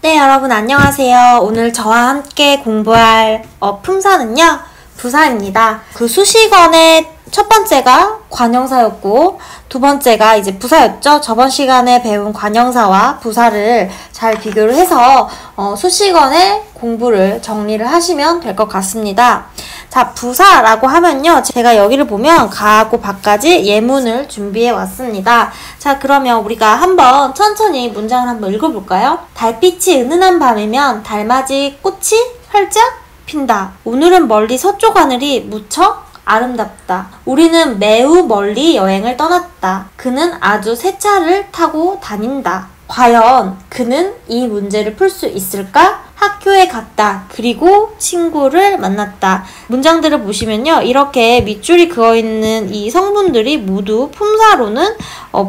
네, 여러분 안녕하세요. 오늘 저와 함께 공부할 품사는요, 부사입니다. 그 수식어의 첫 번째가 관형사였고 두 번째가 이제 부사였죠. 저번 시간에 배운 관형사와 부사를 잘 비교를 해서 수식어의 공부를 정리를 하시면 될 것 같습니다. 자, 부사라고 하면요, 제가 여기를 보면 가하고 바까지 예문을 준비해 왔습니다. 자, 그러면 우리가 한번 천천히 문장을 한번 읽어볼까요? 달빛이 은은한 밤이면 달맞이 꽃이 활짝 핀다. 오늘은 멀리 서쪽 하늘이 무척 아름답다. 우리는 매우 멀리 여행을 떠났다. 그는 아주 새 차를 타고 다닌다. 과연 그는 이 문제를 풀 수 있을까? 학교에 갔다. 그리고 친구를 만났다. 문장들을 보시면요, 이렇게 밑줄이 그어있는 이 성분들이 모두 품사로는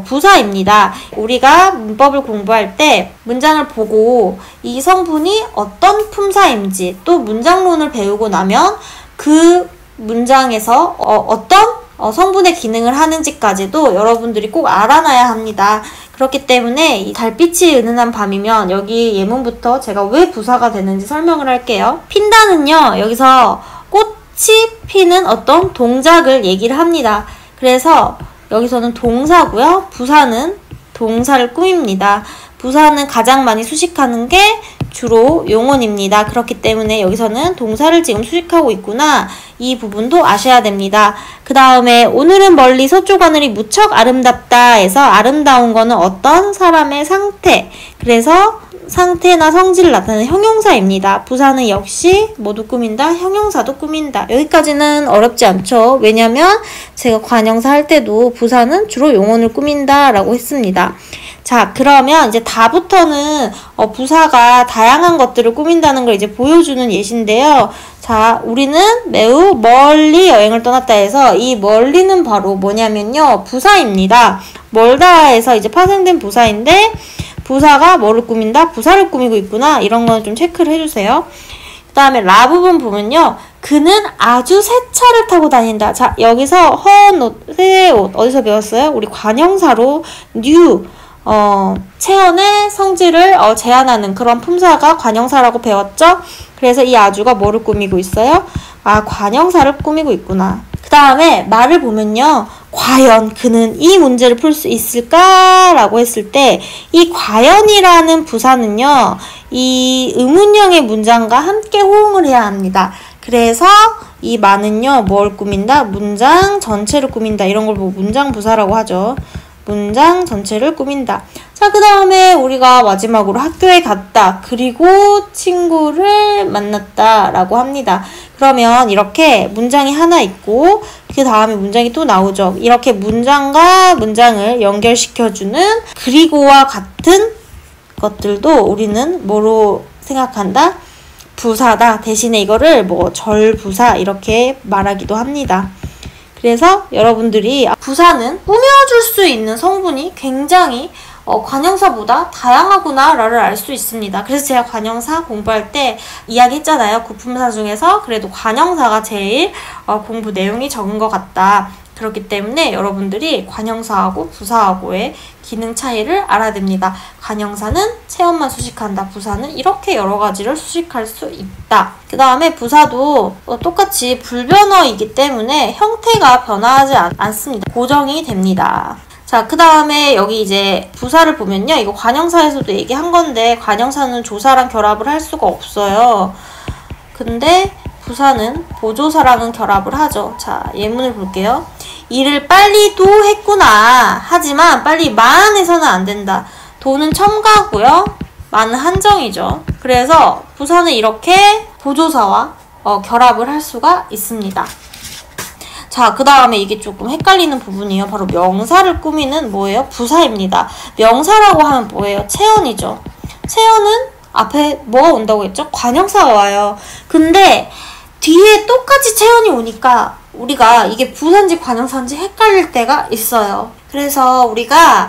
부사입니다. 우리가 문법을 공부할 때 문장을 보고 이 성분이 어떤 품사인지, 또 문장론을 배우고 나면 그 문장에서 어떤 성분의 기능을 하는지까지도 여러분들이 꼭 알아놔야 합니다. 그렇기 때문에 이 달빛이 은은한 밤이면 여기 예문부터 제가 왜 부사가 되는지 설명을 할게요. 핀다는요, 여기서 꽃이 피는 어떤 동작을 얘기를 합니다. 그래서 여기서는 동사고요. 부사는 동사를 꾸밉니다. 부사는 가장 많이 수식하는 게 주로 용언입니다. 그렇기 때문에 여기서는 동사를 지금 수식하고 있구나, 이 부분도 아셔야 됩니다. 그 다음에 오늘은 멀리 서쪽 하늘이 무척 아름답다 해서 아름다운 거는 어떤 사람의 상태, 그래서 상태나 성질을 나타내는 형용사입니다. 부사는 역시 모두 꾸민다, 형용사도 꾸민다. 여기까지는 어렵지 않죠. 왜냐면 제가 관형사 할 때도 부사는 주로 용언을 꾸민다 라고 했습니다. 자, 그러면 이제 다부터는 부사가 다양한 것들을 꾸민다는 걸 이제 보여주는 예시인데요. 자, 우리는 매우 멀리 여행을 떠났다 해서 이 멀리는 바로 뭐냐면요, 부사입니다. 멀다 해서 이제 파생된 부사인데 부사가 뭐를 꾸민다? 부사를 꾸미고 있구나. 이런 거는 좀 체크를 해주세요. 그 다음에 라 부분 보면요, 그는 아주 새 차를 타고 다닌다. 자, 여기서 허은 옷, 새 옷 어디서 배웠어요? 우리 관형사로 new, 체언의 성질을 제한하는 그런 품사가 관형사라고 배웠죠? 그래서 이 아주가 뭐를 꾸미고 있어요? 아, 관형사를 꾸미고 있구나. 그 다음에 말을 보면요, 과연 그는 이 문제를 풀 수 있을까? 라고 했을 때 이 과연이라는 부사는요, 이 의문형의 문장과 함께 호응을 해야 합니다. 그래서 이 만은요, 뭘 꾸민다? 문장 전체를 꾸민다. 이런 걸 보고 문장 부사라고 하죠. 문장 전체를 꾸민다. 자, 그 다음에 우리가 마지막으로 학교에 갔다. 그리고 친구를 만났다 라고 합니다. 그러면 이렇게 문장이 하나 있고 그 다음에 문장이 또 나오죠. 이렇게 문장과 문장을 연결시켜주는 그리고와 같은 것들도 우리는 뭐로 생각한다? 부사다. 대신에 이거를 뭐 절부사 이렇게 말하기도 합니다. 그래서 여러분들이 부사는 꾸며줄 수 있는 성분이 굉장히 관형사보다 다양하구나 라를 알 수 있습니다. 그래서 제가 관형사 공부할 때 이야기했잖아요. 구품사 중에서 그래도 관형사가 제일 공부 내용이 적은 것 같다. 그렇기 때문에 여러분들이 관형사하고 부사하고의 기능 차이를 알아야 됩니다. 관형사는 체언만 수식한다. 부사는 이렇게 여러 가지를 수식할 수 있다. 그 다음에 부사도 똑같이 불변어이기 때문에 형태가 변화하지 않습니다. 고정이 됩니다. 자, 그 다음에 여기 이제 부사를 보면요, 이거 관형사에서도 얘기한 건데 관형사는 조사랑 결합을 할 수가 없어요. 근데 부사는 보조사랑은 결합을 하죠. 자, 예문을 볼게요. 일을 빨리도 했구나. 하지만 빨리만 해서는 안 된다. 도는 첨가고요. 만은 한정이죠. 그래서 부사는 이렇게 보조사와 결합을 할 수가 있습니다. 자, 그 다음에 이게 조금 헷갈리는 부분이에요. 바로 명사를 꾸미는 뭐예요? 부사입니다. 명사라고 하면 뭐예요? 체언이죠. 체언은 앞에 뭐가 온다고 했죠? 관형사가 와요. 근데 뒤에 똑같이 체언이 오니까 우리가 이게 부사인지 관형사인지 헷갈릴 때가 있어요. 그래서 우리가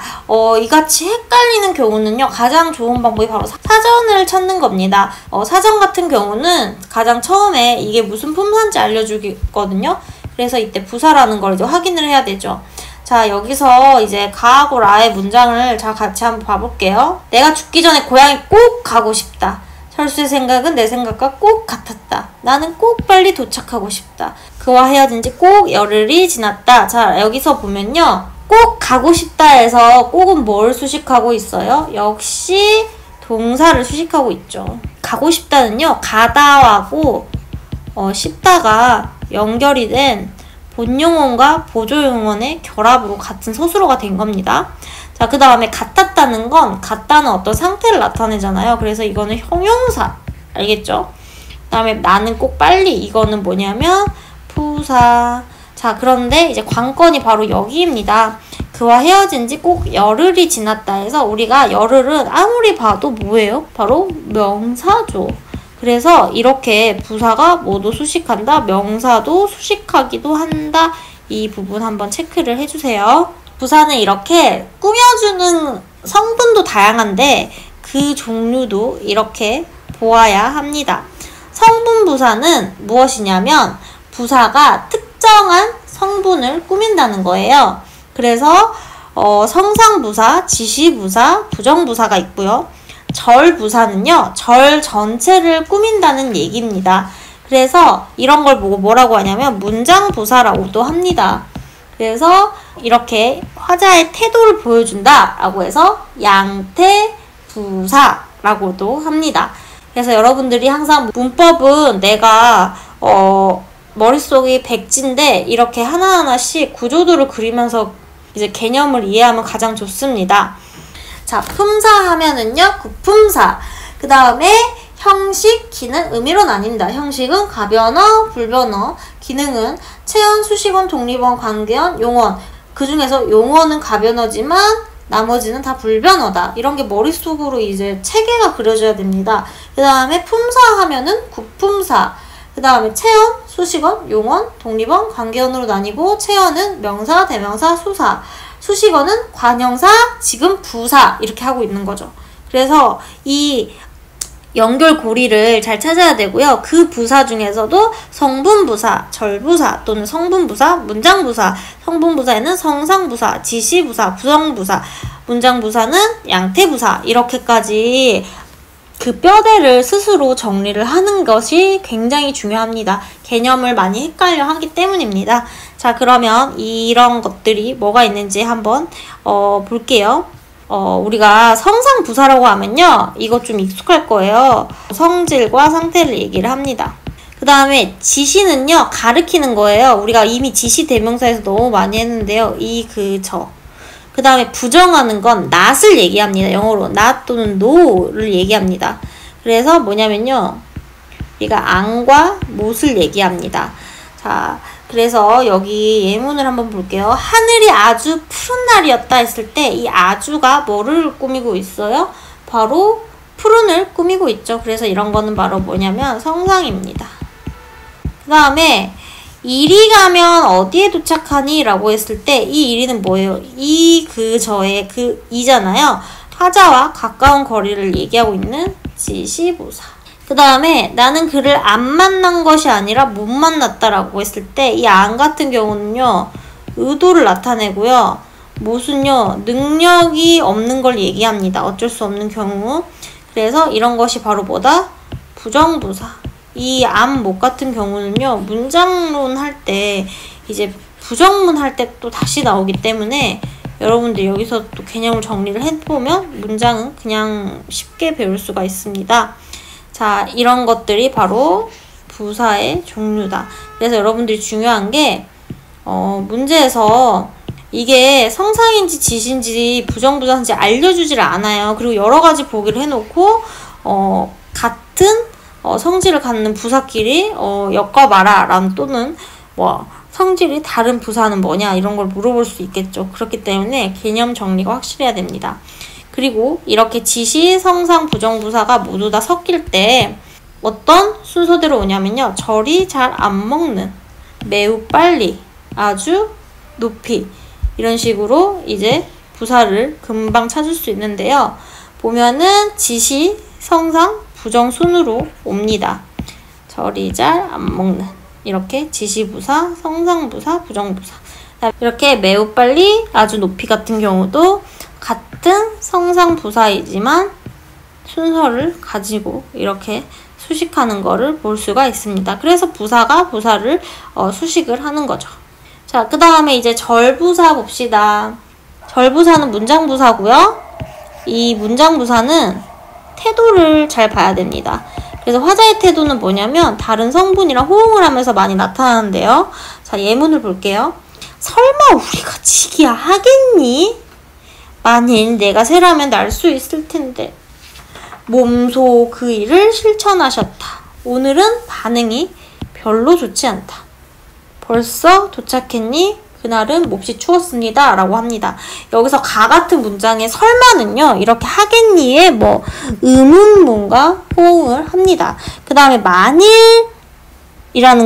이같이 헷갈리는 경우는요, 가장 좋은 방법이 바로 사전을 찾는 겁니다. 사전 같은 경우는 가장 처음에 이게 무슨 품사인지 알려주거든요. 그래서 이때 부사라는 걸 이제 확인을 해야 되죠. 자, 여기서 이제 가하고 라의 문장을 자 같이 한번 봐볼게요. 내가 죽기 전에 고향에 꼭 가고 싶다. 철수의 생각은 내 생각과 꼭 같았다. 나는 꼭 빨리 도착하고 싶다. 그와 헤어진 지 꼭 열흘이 지났다. 자, 여기서 보면요. 꼭 가고 싶다 해서 꼭은 뭘 수식하고 있어요? 역시 동사를 수식하고 있죠. 가고 싶다는요. 가다하고 싶다가 연결이 된 본용언과 보조용언의 결합으로 같은 서술어가 된 겁니다. 자, 그 다음에 같았다는 건 같다는 어떤 상태를 나타내잖아요. 그래서 이거는 형용사. 알겠죠? 그 다음에 나는 꼭 빨리 이거는 뭐냐면 부사. 자, 그런데 이제 관건이 바로 여기입니다. 그와 헤어진 지 꼭 열흘이 지났다 해서 우리가 열흘은 아무리 봐도 뭐예요? 바로 명사죠. 그래서 이렇게 부사가 모두 수식한다. 명사도 수식하기도 한다. 이 부분 한번 체크를 해주세요. 부사는 이렇게 꾸며주는 성분도 다양한데 그 종류도 이렇게 보아야 합니다. 성분 부사는 무엇이냐면 부사가 특정한 성분을 꾸민다는 거예요. 그래서 성상부사, 지시부사, 부정부사가 있고요. 절부사는요. 절 전체를 꾸민다는 얘기입니다. 그래서 이런 걸 보고 뭐라고 하냐면 문장부사라고도 합니다. 그래서 이렇게 화자의 태도를 보여준다 라고 해서 양태부사라고도 합니다. 그래서 여러분들이 항상 문법은 내가 머릿속이 백지인데 이렇게 하나하나씩 구조도를 그리면서 이제 개념을 이해하면 가장 좋습니다. 자, 품사 하면은요, 구품사. 그 다음에 형식, 기능, 의미로 나뉜다. 형식은 가변어, 불변어, 기능은 체언, 수식원, 독립원, 관계원, 용언. 그 중에서 용언은 가변어지만 나머지는 다 불변어다. 이런 게 머릿속으로 이제 체계가 그려져야 됩니다. 그 다음에 품사 하면은 구품사. 그 다음에 체언, 수식원, 용언, 독립원, 관계원으로 나뉘고 체언은 명사, 대명사, 수사. 수식어는 관형사, 지금 부사 이렇게 하고 있는 거죠. 그래서 이 연결고리를 잘 찾아야 되고요. 그 부사 중에서도 성분부사, 절부사 또는 성분부사, 문장부사, 성분부사에는 성상부사, 지시부사, 부정부사, 문장부사는 양태부사 이렇게까지 그 뼈대를 스스로 정리를 하는 것이 굉장히 중요합니다. 개념을 많이 헷갈려 하기 때문입니다. 자, 그러면 이런 것들이 뭐가 있는지 한번 볼게요. 우리가 성상부사라고 하면요. 이거 좀 익숙할 거예요. 성질과 상태를 얘기를 합니다. 그 다음에 지시는요. 가르키는 거예요. 우리가 이미 지시 대명사에서 너무 많이 했는데요. 이, 그, 저. 그 다음에 부정하는 건 not을 얘기합니다. 영어로 not 또는 no를 얘기합니다. 그래서 뭐냐면요. 우리가 안과 못을 얘기합니다. 자, 그래서 여기 예문을 한번 볼게요. 하늘이 아주 푸른 날이었다 했을 때 이 아주가 뭐를 꾸미고 있어요? 바로 푸른을 꾸미고 있죠. 그래서 이런 거는 바로 뭐냐면 성상입니다. 그 다음에 이리 가면 어디에 도착하니? 라고 했을 때 이 이리는 뭐예요? 이, 그, 저의 그 이잖아요. 화자와 가까운 거리를 얘기하고 있는 지시부사. 그 다음에 나는 그를 안 만난 것이 아니라 못 만났다라고 했을 때 이 안 같은 경우는요. 의도를 나타내고요. 못은요. 능력이 없는 걸 얘기합니다. 어쩔 수 없는 경우. 그래서 이런 것이 바로 뭐다? 부정부사. 이 안, 못 같은 경우는요. 문장론 할 때 이제 부정문 할 때 또 다시 나오기 때문에 여러분들 여기서 또 개념을 정리를 해보면 문장은 그냥 쉽게 배울 수가 있습니다. 자, 이런 것들이 바로 부사의 종류다. 그래서 여러분들이 중요한 게 문제에서 이게 성상인지 지시인지 부정부사인지 알려주질 않아요. 그리고 여러 가지 보기를 해놓고 같은 성질을 갖는 부사끼리 엮어봐라 라는 또는 뭐 성질이 다른 부사는 뭐냐 이런 걸 물어볼 수 있겠죠. 그렇기 때문에 개념 정리가 확실해야 됩니다. 그리고 이렇게 지시, 성상, 부정부사가 모두 다 섞일 때 어떤 순서대로 오냐면요. 절이 잘 안 먹는, 매우 빨리, 아주 높이 이런 식으로 이제 부사를 금방 찾을 수 있는데요. 보면은 지시, 성상, 부정 순으로 옵니다. 절이 잘 안 먹는 이렇게 지시부사, 성상부사, 부정부사. 이렇게 매우 빨리, 아주 높이 같은 경우도 같은 성상부사이지만 순서를 가지고 이렇게 수식하는 거를 볼 수가 있습니다. 그래서 부사가 부사를 수식을 하는 거죠. 자, 그 다음에 이제 절부사 봅시다. 절부사는 문장부사고요. 이 문장부사는 태도를 잘 봐야 됩니다. 그래서 화자의 태도는 뭐냐면 다른 성분이랑 호응을 하면서 많이 나타나는데요. 자, 예문을 볼게요. 설마 우리가 지기야 하겠니? 만일 내가 새라면 날 수 있을 텐데. 몸소 그 일을 실천하셨다. 오늘은 반응이 별로 좋지 않다. 벌써 도착했니? 그날은 몹시 추웠습니다. 라고 합니다. 여기서 가 같은 문장의 설마는요, 이렇게 하겠니에 뭐 의문문과 호응을 합니다. 그 다음에 만일이라는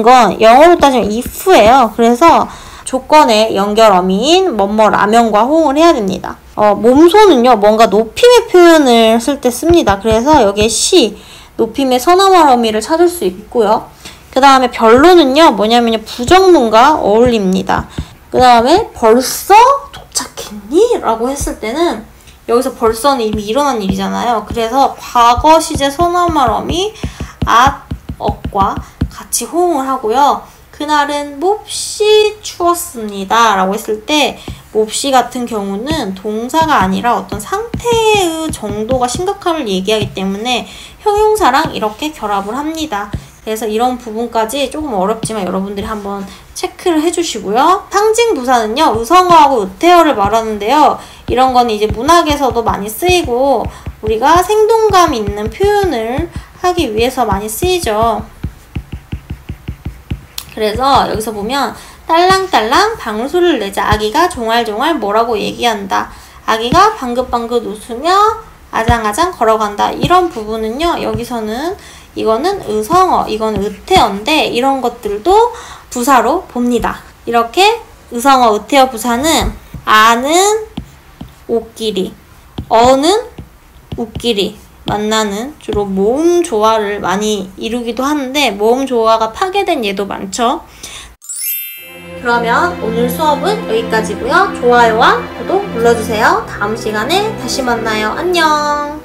건 영어로 따지면 if예요. 그래서 조건의 연결 어미인 뭐뭐라면과 호응을 해야 됩니다. 몸소는요, 뭔가 높임의 표현을 쓸 때 씁니다. 그래서 여기에 시, 높임의 선어말 어미를 찾을 수 있고요. 그 다음에 별로는요, 뭐냐면요, 부정문과 어울립니다. 그 다음에 벌써 도착했니? 라고 했을 때는 여기서 벌써는 이미 일어난 일이잖아요. 그래서 과거 시제 선어말 어미 at과 같이 호응을 하고요. 그날은 몹시 추웠습니다. 라고 했을 때 몹시 같은 경우는 동사가 아니라 어떤 상태의 정도가 심각함을 얘기하기 때문에 형용사랑 이렇게 결합을 합니다. 그래서 이런 부분까지 조금 어렵지만 여러분들이 한번 체크를 해주시고요. 상징부사는요, 의성어하고 의태어를 말하는데요. 이런 건 이제 문학에서도 많이 쓰이고 우리가 생동감 있는 표현을 하기 위해서 많이 쓰이죠. 그래서 여기서 보면 딸랑딸랑 방울소리를 내자 아기가 종알종알 뭐라고 얘기한다. 아기가 방긋방긋 웃으며 아장아장 걸어간다. 이런 부분은요, 여기서는 이거는 의성어, 이거는 의태어인데 이런 것들도 부사로 봅니다. 이렇게 의성어, 의태어 부사는 아는 옷길이, 어는 웃길이 만나는 주로 모음 조화를 많이 이루기도 하는데 모음 조화가 파괴된 예도 많죠. 그러면 오늘 수업은 여기까지고요. 좋아요와 구독 눌러주세요. 다음 시간에 다시 만나요. 안녕.